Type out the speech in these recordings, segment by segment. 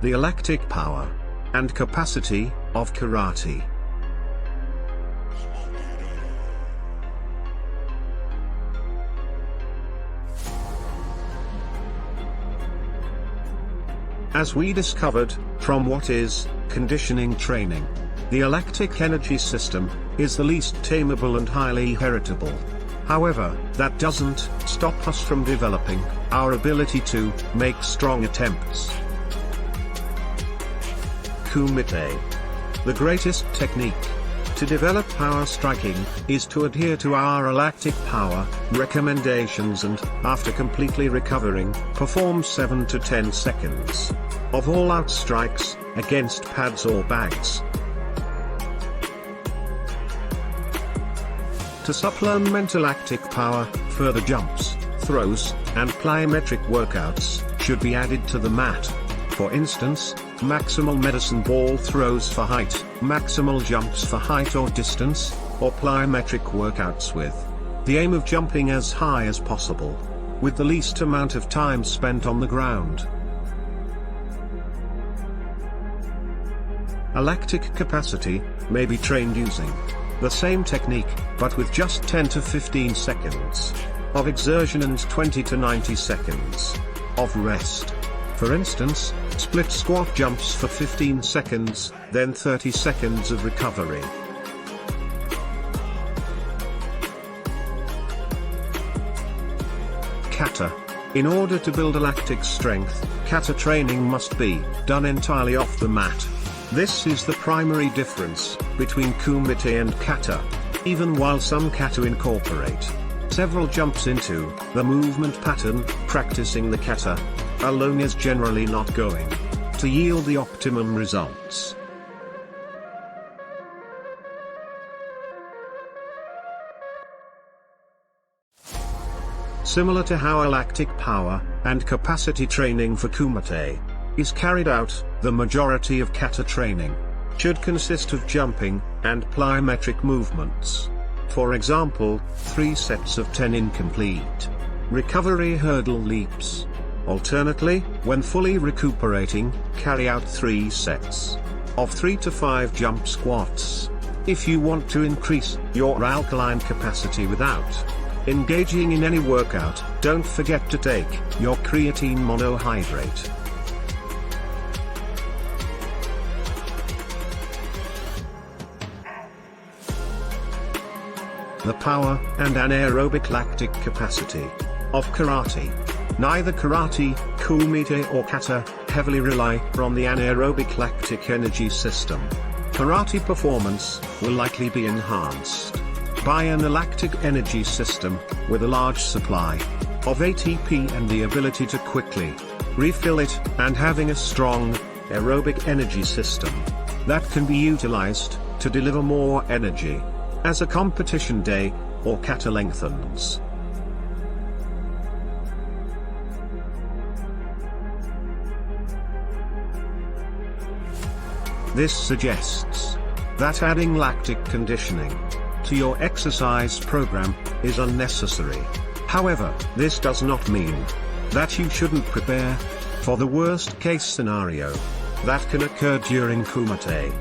the alactic power and capacity of karate. As we discovered, from what is conditioning training, the alactic energy system is the least tameable and highly heritable. However, that doesn't stop us from developing our ability to make strong attempts. Kumite. The greatest technique to develop power striking is to adhere to our alactic power recommendations and, after completely recovering, perform 7 to 10 seconds of all-out strikes against pads or bags. To supplement alactic power, further jumps, throws, and plyometric workouts should be added to the mat. For instance, maximal medicine ball throws for height, maximal jumps for height or distance, or plyometric workouts with the aim of jumping as high as possible, with the least amount of time spent on the ground. Alactic capacity may be trained using the same technique, but with just 10 to 15 seconds of exertion and 20 to 90 seconds of rest. For instance, split squat jumps for 15 seconds, then 30 seconds of recovery. Kata. In order to build alactic strength, kata training must be done entirely off the mat. This is the primary difference between kumite and kata, even while some kata incorporate several jumps into the movement pattern. Practicing the kata alone is generally not going to yield the optimum results. Similar to how alactic power and capacity training for kumite is carried out, the majority of kata training should consist of jumping and plyometric movements. For example, 3 sets of 10 incomplete recovery hurdle leaps. Alternately, when fully recuperating, carry out 3 sets of 3 to 5 jump squats. If you want to increase your alkaline capacity without engaging in any workout, don't forget to take your creatine monohydrate. The power and anaerobic lactic capacity of karate. Neither karate, kumite or kata heavily rely on the anaerobic lactic energy system. Karate performance will likely be enhanced by an alactic energy system with a large supply of ATP and the ability to quickly refill it, and having a strong aerobic energy system that can be utilized to deliver more energy as a competition day or kata lengthens. This suggests that adding lactic conditioning to your exercise program is unnecessary. However, this does not mean that you shouldn't prepare for the worst case scenario that can occur during kumite.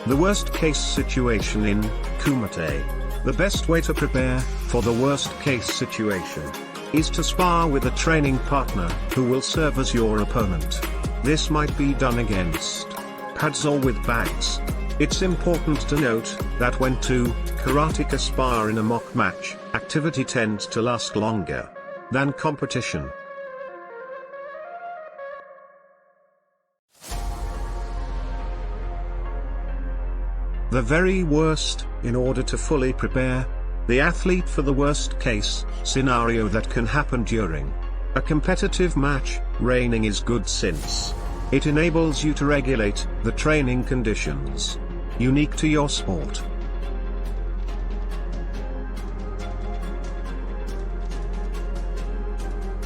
The worst case situation in kumite. The best way to prepare for the worst case situation is to spar with a training partner who will serve as your opponent. This might be done against pads or with bags. It's important to note that when two karateka spar in a mock match, activity tends to last longer than competition. The very worst, in order to fully prepare the athlete for the worst case scenario that can happen during a competitive match, reining is good since it enables you to regulate the training conditions unique to your sport.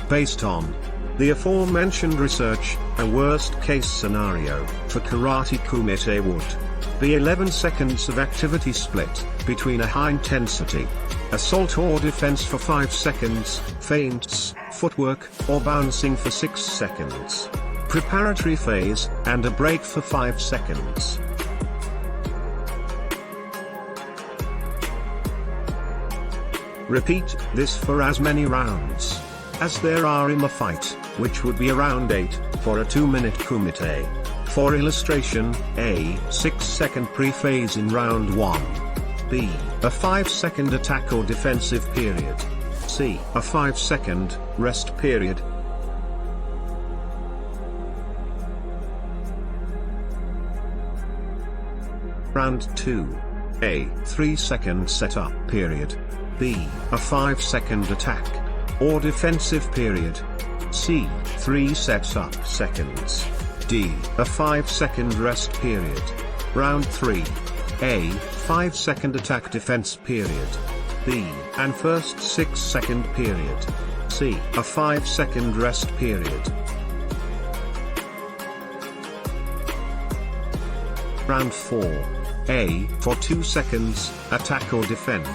Based on the aforementioned research, a worst case scenario for karate kumite would be 11 seconds of activity split between a high intensity assault or defense for 5 seconds, feints, footwork, or bouncing for 6 seconds. Preparatory phase, and a break for 5 seconds. Repeat this for as many rounds as there are in the fight, which would be around 8, for a 2-minute kumite. For illustration, A 6-second pre-phase in round 1. B a 5-second attack or defensive period. C a 5-second rest period. Round 2. A 3-second setup period. B a 5-second attack or defensive period. C 3 setup seconds. D a 5-second rest period. Round 3. A 5-second attack defense period. B an first 6-second period. C a 5-second rest period. Round 4. A for 2 seconds, attack or defend.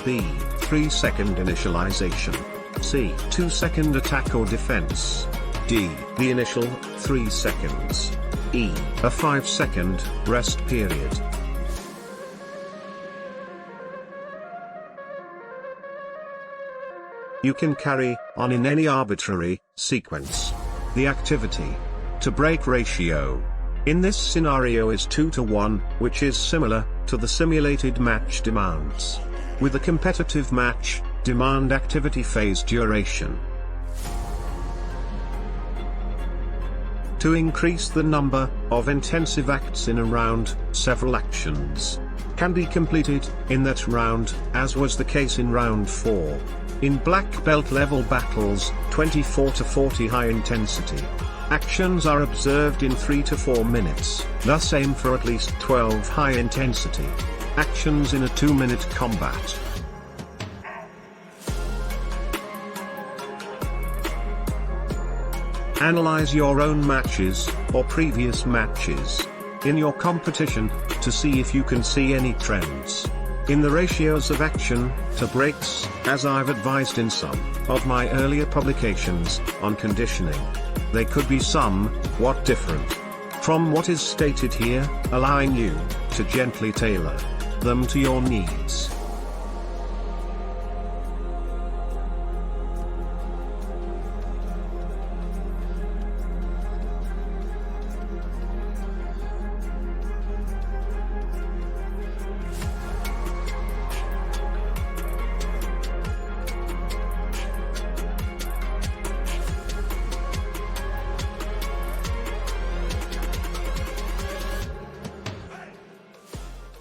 B 3-second initialization. C 2-second attack or defense. D the initial 3 seconds. E a 5-second rest period. You can carry on in any arbitrary sequence. The activity to break ratio in this scenario is 2:1, which is similar to the simulated match demands. With a competitive match, demand activity phase duration. To increase the number of intensive acts in a round, several actions can be completed in that round, as was the case in round 4. In black belt level battles, 24 to 40 high intensity actions are observed in 3 to 4 minutes, thus aim for at least 12 high intensity actions in a 2-minute combat. Analyze your own matches, or previous matches, in your competition, to see if you can see any trends in the ratios of action to breaks, as I've advised in some of my earlier publications on conditioning. They could be somewhat different from what is stated here, allowing you to gently tailor them to your needs.